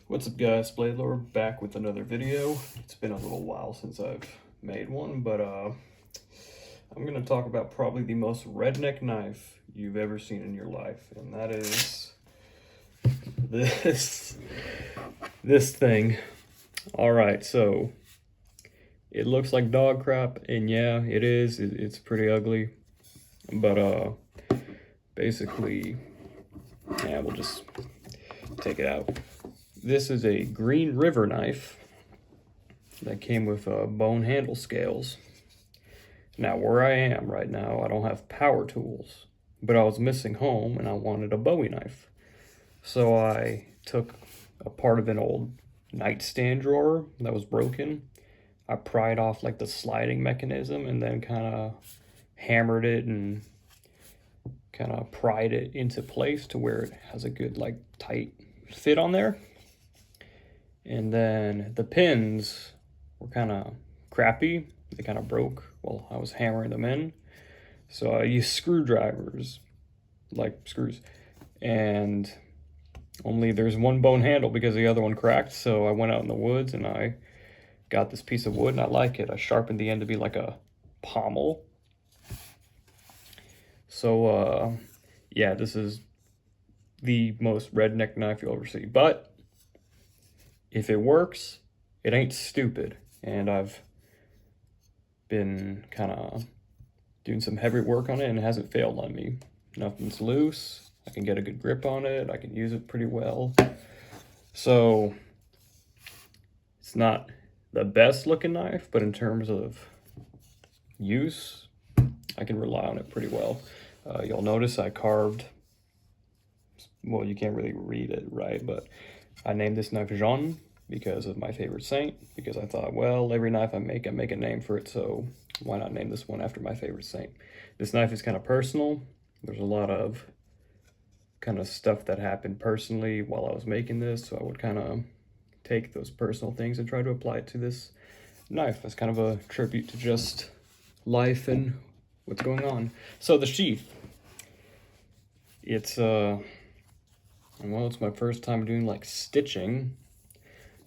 What's up guys, Blade Lord back with another video. It's been a little while since I've made one, but I'm gonna talk about probably the most redneck knife you've ever seen in your life, and that is this thing. All right, so it looks like dog crap, and yeah, it is. It's pretty ugly, but basically, yeah, we'll just take it out. This is a Green River knife that came with bone handle scales. Now, where I am right now, I don't have power tools, but I was missing home and I wanted a Bowie knife. So I took a part of an old nightstand drawer that was broken. I pried off like the sliding mechanism and then kind of hammered it and kind of pried it into place to where it has a good like tight fit on there. And then the pins were kind of crappy. They kind of broke while I was hammering them in. So I used screwdrivers, like screws. And only there's one bone handle because the other one cracked. So I went out in the woods and I got this piece of wood and I like it. I sharpened the end to be like a pommel. So yeah, this is the most redneck knife you'll ever see. But if it works, it ain't stupid. And I've been kind of doing some heavy work on it and it hasn't failed on me. Nothing's loose. I can get a good grip on it. I can use it pretty well. So it's not the best looking knife, but in terms of use, I can rely on it pretty well. You'll notice I carved, well, you can't really read it, right? But I named this knife Jean because of my favorite saint, because I thought, well, every knife I make a name for it, so why not name this one after my favorite saint? This knife is kind of personal. There's a lot of kind of stuff that happened personally while I was making this, so I would kind of take those personal things and try to apply it to this knife as kind of a tribute to just life and what's going on. So the sheath, it's well, it's my first time doing like stitching.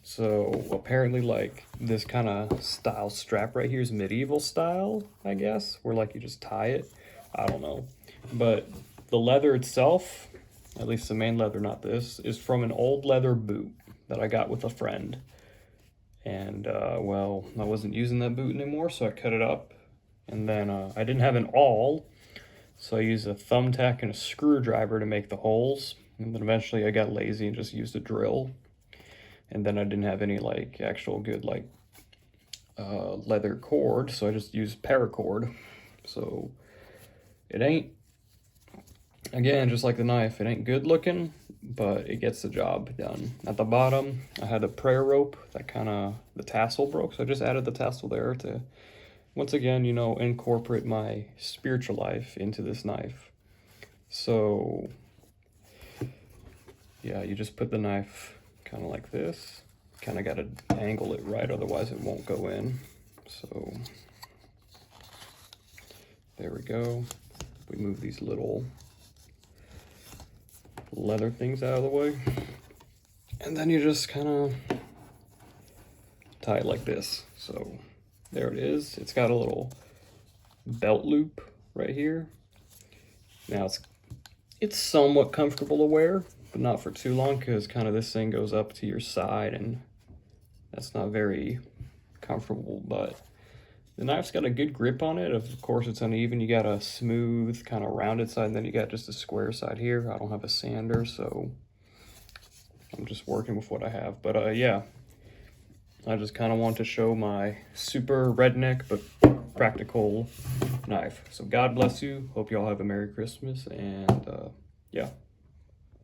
So apparently like this kind of style strap right here is medieval style, I guess, where like you just tie it. I don't know. But the leather itself, at least the main leather, not this, is from an old leather boot that I got with a friend. And well, I wasn't using that boot anymore, so I cut it up. And then I didn't have an awl, so I used a thumbtack and a screwdriver to make the holes. And then eventually I got lazy and just used a drill. And then I didn't have any like actual good like leather cord, so I just used paracord. So it ain't, again, just like the knife, it ain't good looking, but it gets the job done. At the bottom, I had a prayer rope that kind of, the tassel broke, so I just added the tassel there to, once again, you know, incorporate my spiritual life into this knife. So yeah, you just put the knife kind of like this. Kind of got to angle it right, otherwise it won't go in. So there we go. We move these little leather things out of the way. And then you just kind of tie it like this. So there it is. It's got a little belt loop right here. Now it's somewhat comfortable to wear, but not for too long, because kind of this thing goes up to your side and that's not very comfortable. But the knife's got a good grip on it. Of course, it's uneven. You got a smooth kind of rounded side, and then you got just a square side here. I don't have a sander, so I'm just working with what I have. But yeah, I just kind of want to show my super redneck but practical knife. So God bless you. Hope you all have a Merry Christmas, and yeah.